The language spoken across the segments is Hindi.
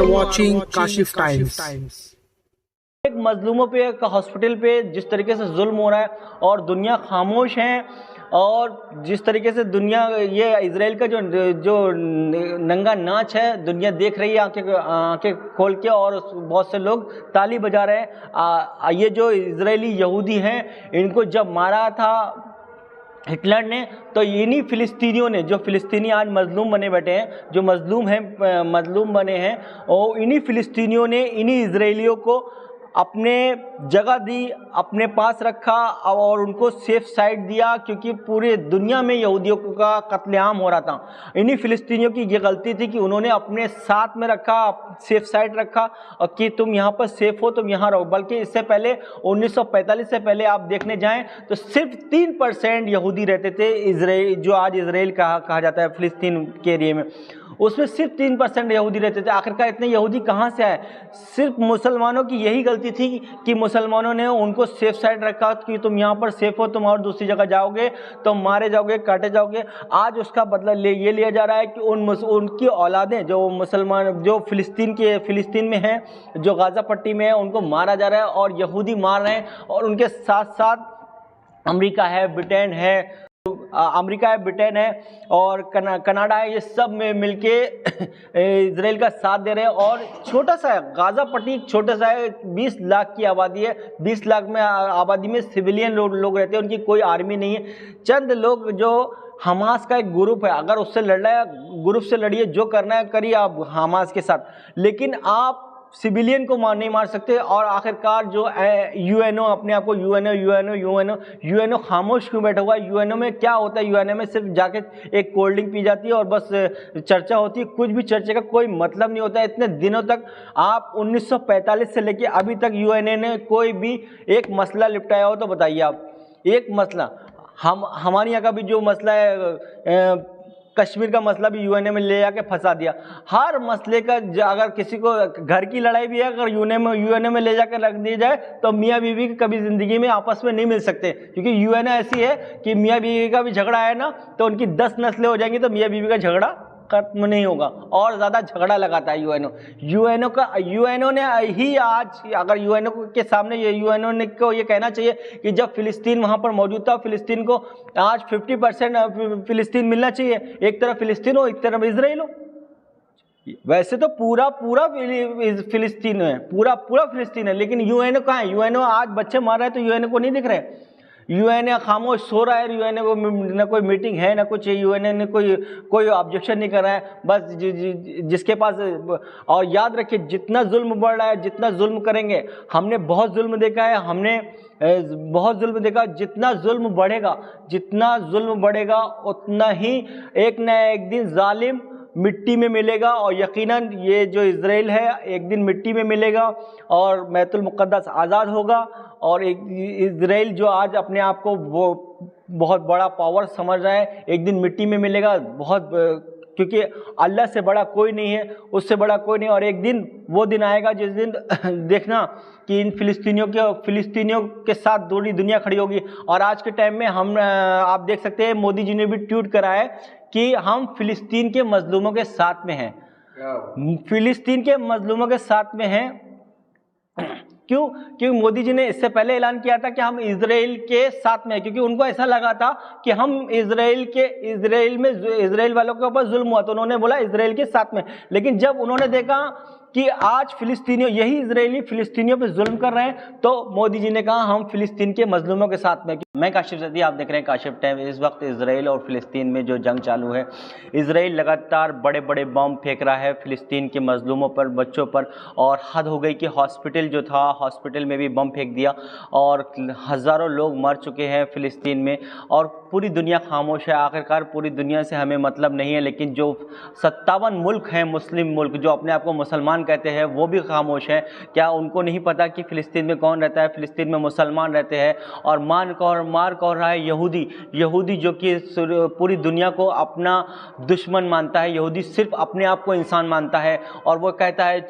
are watching Kashif Times. एक मजलूमों पे, एक हॉस्पिटल पे जिस तरीके से जुल्म हो रहा है और दुनिया खामोश है, और जिस तरीके से दुनिया ये इजराइल का जो नंगा नाच है दुनिया देख रही है आंखें खोल के, और बहुत से लोग ताली बजा रहे हैं। ये जो इजरायली यहूदी हैं इनको जब मारा था हिटलर ने, तो इन्हीं फिलिस्तीनियों ने, जो फिलिस्तीनी आज मजलूम बने बैठे हैं, जो मजलूम बने हैं, और इन्हीं फिलिस्तीनियों ने इन्हीं इजरायलियों को अपने जगह दी, अपने पास रखा और उनको सेफ साइड दिया, क्योंकि पूरे दुनिया में यहूदियों का कत्लेआम हो रहा था। इन्हीं फिलिस्तीनियों की ये गलती थी कि उन्होंने अपने साथ में रखा, सेफ साइड रखा, और कि तुम यहाँ पर सेफ हो, तुम यहाँ रहो। बल्कि इससे पहले 1945 से पहले आप देखने जाएं तो सिर्फ 3% यहूदी रहते थे इजराइल, जो आज इजराइल कहा जाता है फिलिस्तीन के एरिए में, उसमें सिर्फ 3% यहूदी रहते थे। आखिरकार इतने यहूदी कहाँ से आए? सिर्फ मुसलमानों की यही गलती थी कि मुसलमानों ने उनको सेफ साइड रखा कि तुम यहाँ पर सेफ हो, तुम और दूसरी जगह जाओगे तो मारे जाओगे, काटे जाओगे। आज उसका बदला ये लिया जा रहा है कि उनकी औलादें जो मुसलमान, जो फिलिस्तीन में हैं, जो गाज़ा पट्टी में है, उनको मारा जा रहा है और यहूदी मार रहे हैं। और उनके साथ साथ अमेरिका है, ब्रिटेन है और कनाडा है, ये सब में मिलके इजराइल का साथ दे रहे हैं। और छोटा सा है गाज़ा पट्टी, छोटा सा है, 20 लाख की आबादी है। 20 लाख में आबादी में सिविलियन लोग रहते हैं, उनकी कोई आर्मी नहीं है। चंद लोग, जो हमास का एक ग्रुप है, अगर उससे लड़ना है ग्रुप से लड़िए, जो करना है करिए आप हमास के साथ, लेकिन आप सिविलियन को नहीं मार सकते। और आखिरकार जो यूएनओ, अपने आप को यूएनओ खामोश क्यों बैठा हुआ है? यूएनओ में क्या होता है? यूएनओ में सिर्फ जाके एक कोल्ड ड्रिंक पी जाती है और बस चर्चा होती है, कुछ भी चर्चा का कोई मतलब नहीं होता है। इतने दिनों तक, आप 1945 से लेके अभी तक यूएनओ ने कोई भी एक मसला निपटाया हो तो बताइए आप, एक मसला। हमारे यहाँ का भी जो मसला है, कश्मीर का मसला भी यूएनए में ले जाके फंसा दिया। हर मसले का, अगर किसी को घर की लड़ाई भी है, अगर यूएनए में ले जाकर रख दी जाए तो मियाँ बीवी कभी ज़िंदगी में आपस में नहीं मिल सकते, क्योंकि यूएनए ऐसी है कि मियाँ बीवी का भी झगड़ा है ना तो उनकी 10 नस्लें हो जाएंगी, तो मियाँ बीवी का झगड़ा खत्म नहीं होगा, और ज़्यादा झगड़ा लगाता है यूएनओ ने ही आज, अगर यूएनओ के सामने यूएनओ ने को ये कहना चाहिए कि जब फिलिस्तीन वहाँ पर मौजूद था, फिलिस्तीन को आज 50% फिलिस्तीन मिलना चाहिए, एक तरफ फिलिस्तीन हो, एक तरफ इजराइल हो। वैसे तो पूरा फिलिस्तीन है, पूरा फिलिस्तीन है, लेकिन यूएनओ कहाँ है? यूएनओ आज बच्चे मार रहे हैं तो यूएनओ को नहीं दिख रहे। यूएनए खामोश सो रहा है, यूएनए को न कोई मीटिंग है, न कुछ, यूएनए ने कोई ऑब्जेक्शन नहीं कर रहा है, बस जिसके पास। और याद रखिए, जितना जुल्म बढ़ रहा है, जितना जुल्म करेंगे, हमने बहुत जुल्म देखा है, जितना जुल्म बढ़ेगा उतना ही एक न एक दिन जालिम मिट्टी में मिलेगा। और यकीनन ये जो इजराइल है एक दिन मिट्टी में मिलेगा और बैतुल मुक़द्दस आज़ाद होगा। और एक इजराइल जो आज अपने आप को वो बहुत बड़ा पावर समझ रहा है, एक दिन मिट्टी में मिलेगा, क्योंकि अल्लाह से बड़ा कोई नहीं है, उससे बड़ा कोई नहीं। और एक दिन वो दिन आएगा जिस दिन देखना कि इन फिलिस्तीनियों के साथ पूरी दुनिया खड़ी होगी। और आज के टाइम में आप देख सकते हैं, मोदी जी ने भी ट्वीट करा है कि हम फिलिस्तीन के मजलूमों के साथ में हैं, फिलिस्तीन के मजलूमों के साथ में हैं। क्यों? क्योंकि मोदी जी ने इससे पहले ऐलान किया था कि हम इजराइल के साथ में हैं, क्योंकि उनको ऐसा लगा था कि हम इजराइल वालों के ऊपर जुल्म हुआ, तो उन्होंने बोला इजराइल के साथ में। लेकिन जब उन्होंने देखा कि आज यही इजरायली फिलिस्तीनियों पे जुल्म कर रहे हैं, तो मोदी जी ने कहा हम फिलिस्तीन के मजलूमों के साथ में। मैं काशिफ सदी, आप देख रहे हैं काशिफ टाइम। इस वक्त इजराइल और फिलिस्तीन में जो जंग चालू है, इजराइल लगातार बड़े बड़े बम फेंक रहा है फिलिस्तीन के मजलूमों पर, बच्चों पर। और हद हो गई कि हॉस्पिटल जो था, हॉस्पिटल में भी बम फेंक दिया और हज़ारों लोग मर चुके हैं फिलिस्तीन में। और पूरी दुनिया खामोश है। आखिरकार पूरी दुनिया से हमें मतलब नहीं है, लेकिन जो 57 मुल्क हैं, मुस्लिम मुल्क, जो अपने आप को मुसलमान कहते हैं, वो भी खामोश हैं। क्या उनको नहीं पता कि फ़िलिस्तीन में कौन रहता है? फ़िलिस्तीन में मुसलमान रहते हैं। और मार कौन रहा है? यहूदी जो कि पूरी दुनिया को अपना दुश्मन मानता है। यहूदी सिर्फ अपने आप को इंसान मानता है और वो कहता है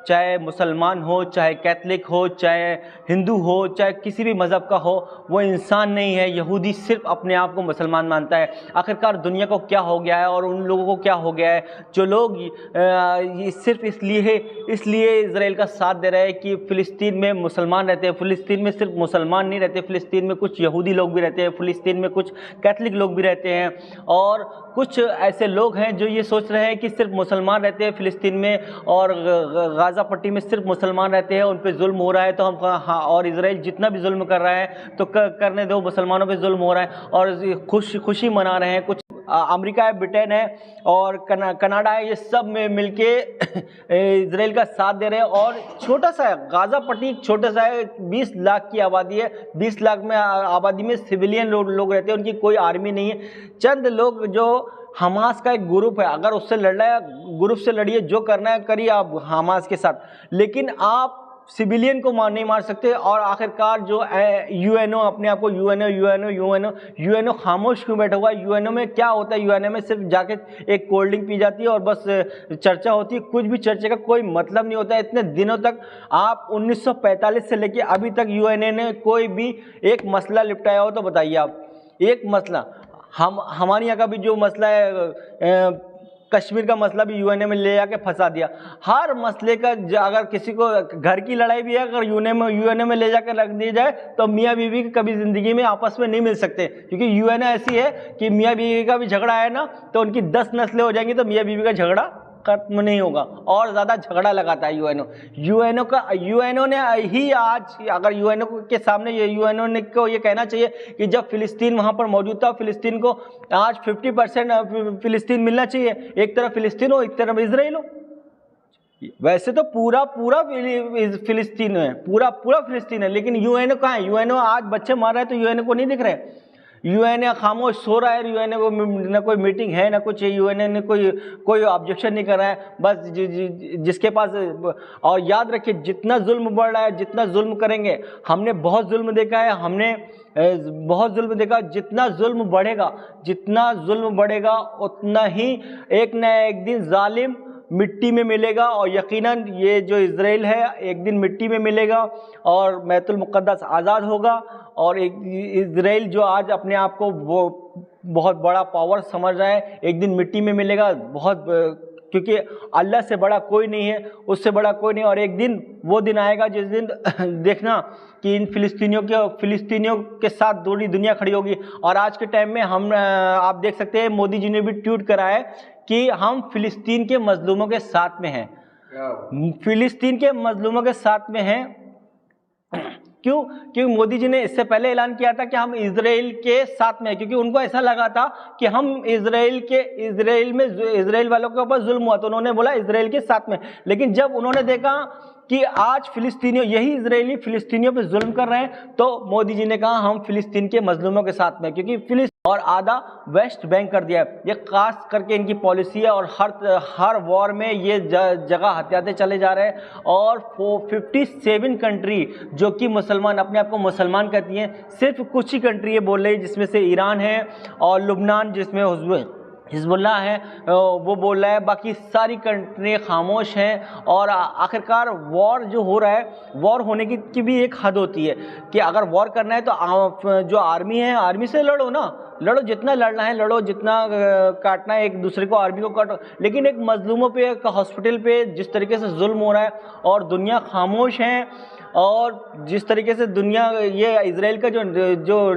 चाहे मुसलमान हो, चाहे कैथलिक हो, चाहे हिंदू हो, चाहे किसी भी मज़हब का हो, वो इंसान नहीं है। यहूदी सिर्फ अपने आप को मुसलमान मानता है। आखिरकार दुनिया को क्या हो गया है और उन लोगों को क्या हो गया है जो लोग ये सिर्फ इसलिए इजराइल का साथ दे रहे हैं कि फ़िलिस्तीन में मुसलमान रहते हैं। फ़िलिस्तीन में सिर्फ मुसलमान नहीं रहते, फ़िलिस्तीन में कुछ यहूदी लोग भी रहते हैं, फ़िलिस्तीन में कुछ कैथलिक लोग भी रहते हैं, और कुछ ऐसे लोग हैं जो ये सोच रहे हैं कि सिर्फ मुसलमान रहते हैं फ़िलिस्तीन में और गाज़ा पट्टी में सिर्फ मुसलमान रहते हैं, उन पे जुल्म हो रहा है तो हम हाँ, और इजराइल जितना भी जुल्म कर रहा है तो करने दो, मुसलमानों पे जुल्म हो रहा है, और खुशी मना रहे हैं। कुछ अमेरिका है, ब्रिटेन है और कनाडा है, ये सब में मिलके इजराइल का साथ दे रहे हैं। और छोटा सा है गाज़ा पट्टी, छोटा सा है, 20 लाख की आबादी है। 20 लाख में आबादी में सिविलियन लोग रहते हैं, उनकी कोई आर्मी नहीं है। चंद लोग जो हमास का एक ग्रुप है, अगर उससे लड़ना है ग्रुप से लड़िए, जो करना है करिए आप हमास के साथ, लेकिन आप सिविलियन को नहीं मार सकते। और आखिरकार जो यूएनओ अपने आप को यूएनओ खामोश क्यों बैठा हुआ है? यूएनओ में क्या होता है? यूएनओ में सिर्फ जाके एक कोल्ड ड्रिंक पी जाती है और बस चर्चा होती है, कुछ भी चर्चा का कोई मतलब नहीं होता है। इतने दिनों तक आप 1945 से लेके अभी तक यूएनओ ने कोई भी एक मसला निपटाया हो तो बताइए आप, एक मसला। हमारे यहाँ का भी जो मसला है कश्मीर का मसला भी यूएनए में ले जाके फंसा दिया। हर मसले का अगर किसी को घर की लड़ाई भी है, अगर यूएनए में ले जाकर रख दी जाए तो मियाँ बीवी कभी ज़िंदगी में आपस में नहीं मिल सकते, क्योंकि यूएनए ऐसी है कि मियाँ बीवी का भी झगड़ा है ना तो उनकी 10 नस्लें हो जाएंगी तो मियाँ बीवी का झगड़ा खत्म नहीं होगा, और ज़्यादा झगड़ा लगाता है यूएनओ ने ही आज, अगर यूएनओ के सामने यूएनओ ने को ये कहना चाहिए कि जब फ़िलिस्तीन वहाँ पर मौजूद था, फ़िलिस्तीन को आज 50% फ़िलिस्तीन मिलना चाहिए, एक तरफ फ़िलिस्तीन हो एक तरफ इजराइल हो। वैसे तो पूरा फ़िलिस्तीन है, पूरा फ़िलिस्तीन है, लेकिन यूएनओ कहाँ है? यूएनओ आज बच्चे मार रहे हैं तो यूएनओ को नहीं दिख रहे। यूएनए खामोश सो रहा है, यूएनए को ना कोई मीटिंग है ना कुछ, यूएनए ने कोई ऑब्जेक्शन नहीं कर रहा है, बस जिसके पास। और याद रखिए जितना जुल्म बढ़ रहा है, जितना जुल्म करेंगे, हमने बहुत जुल्म देखा है, हमने बहुत जुल्म देखा, जितना जुल्म बढ़ेगा उतना ही एक न एक दिन जालिम मिट्टी में मिलेगा, और यकीनन ये जो इजराइल है एक दिन मिट्टी में मिलेगा और बैतुल मुक़द्दस आज़ाद होगा। और एक इजराइल जो आज अपने आप को वो बहुत बड़ा पावर समझ रहा है, एक दिन मिट्टी में मिलेगा, क्योंकि अल्लाह से बड़ा कोई नहीं है, उससे बड़ा कोई नहीं। और एक दिन वो दिन आएगा जिस दिन देखना कि इन फिलिस्तीनियों के साथ पूरी दुनिया खड़ी होगी। और आज के टाइम में आप देख सकते हैं मोदी जी ने भी ट्वीट करा है कि हम फिलिस्तीन के मजलूमों के साथ में हैं, फिलिस्तीन के मजलूमों के साथ में हैं। क्यों? क्योंकि मोदी जी ने इससे पहले ऐलान किया था कि हम इजराइल के साथ में हैं, क्योंकि उनको ऐसा लगा था कि हम इजराइल वालों के ऊपर जुल्म हुआ तो उन्होंने बोला इजराइल के साथ में। लेकिन जब उन्होंने देखा कि आज यही इजरायली फिलिस्तीनियों पे जुल्म कर रहे हैं तो मोदी जी ने कहा हम फिलिस्तीन के मजलूमों के साथ में, क्योंकि और आधा वेस्ट बैंक कर दिया है। ये खास करके इनकी पॉलिसी है, और हर वॉर में ये जगह हथियाते चले जा रहे हैं। और 57 कंट्री जो कि मुसलमान अपने आप को मुसलमान कहती हैं, सिर्फ कुछ ही कंट्री ये बोल रही है, जिसमें से ईरान है और लुबनान जिसमें हिजबुल्लाह है वो बोल रहा है, बाकी सारी कंट्री खामोश हैं। और आखिरकार वॉर जो हो रहा है, वॉर होने की भी एक हद होती है कि अगर वॉर करना है तो जो आर्मी है आर्मी से लड़ो ना, लड़ो जितना लड़ना है लड़ो, जितना काटना है एक दूसरे को आर्मी को काटो। लेकिन एक मजलूमों पे, एक हॉस्पिटल पे जिस तरीके से जुल्म हो रहा है और दुनिया खामोश है, और जिस तरीके से दुनिया ये इजराइल का जो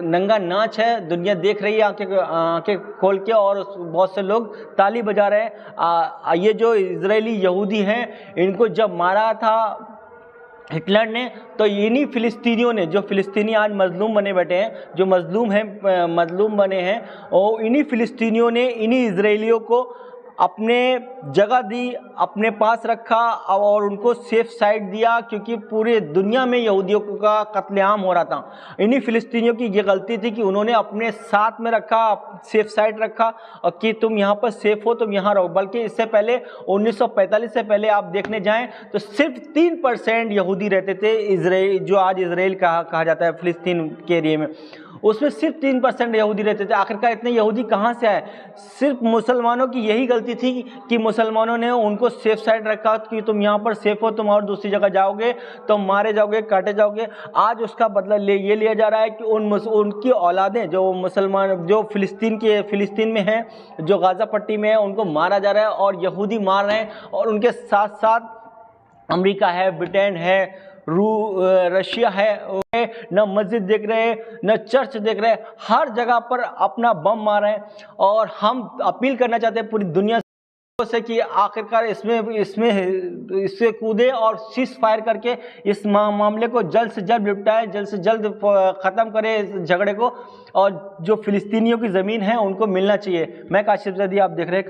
नंगा नाच है दुनिया देख रही है आंखें खोल के, और बहुत से लोग ताली बजा रहे हैं। ये जो इजरायली यहूदी हैं इनको जब मारा था हिटलर ने, तो इन्हीं फिलिस्तीनियों ने, जो फिलिस्तीनी आज मजलूम बने बैठे हैं, जो मजलूम बने हैं, और इन्हीं फिलिस्तीनियों ने इन्हीं इजरायलियों को अपने जगह दी, अपने पास रखा और उनको सेफ साइड दिया, क्योंकि पूरे दुनिया में यहूदियों का कत्लेआम हो रहा था। इन्हीं फिलिस्तीनियों की ये गलती थी कि उन्होंने अपने साथ में रखा, सेफ साइड रखा, और कि तुम यहाँ पर सेफ हो, तुम यहाँ रहो। बल्कि इससे पहले 1945 से पहले आप देखने जाएं तो सिर्फ 3% यहूदी रहते थे इजराइल, जो आज इजराइल कहा जाता है फिलिस्तीन के एरिए में। उसमें सिर्फ 3% यहूदी रहते थे। आखिरकार इतने यहूदी कहाँ से आए? सिर्फ मुसलमानों की यही गलती थी कि मुसलमानों ने उनको सेफ साइड रखा कि तुम यहाँ पर सेफ हो, तुम और दूसरी जगह जाओगे तो मारे जाओगे, काटे जाओगे। आज उसका बदला ये लिया जा रहा है कि उनकी औलादें जो मुसलमान जो फिलिस्तीन में हैं, जो गाज़ा पट्टी में है, उनको मारा जा रहा है और यहूदी मार रहे हैं। और उनके साथ साथ अमेरिका है, ब्रिटेन है, रशिया है, न मस्जिद देख रहे हैं, न चर्च देख रहे हैं, हर जगह पर अपना बम मार रहे हैं। और हम अपील करना चाहते हैं पूरी दुनिया से कि आखिरकार इससे कूदे और सीज फायर करके इस मामले को जल्द से जल्द निपटाए, जल्द से जल्द ख़त्म करे इस झगड़े को। और जो फिलिस्तीनियों की ज़मीन है उनको मिलना चाहिए। मैं काशिफ ज़ैदी, आप देख रहे हैं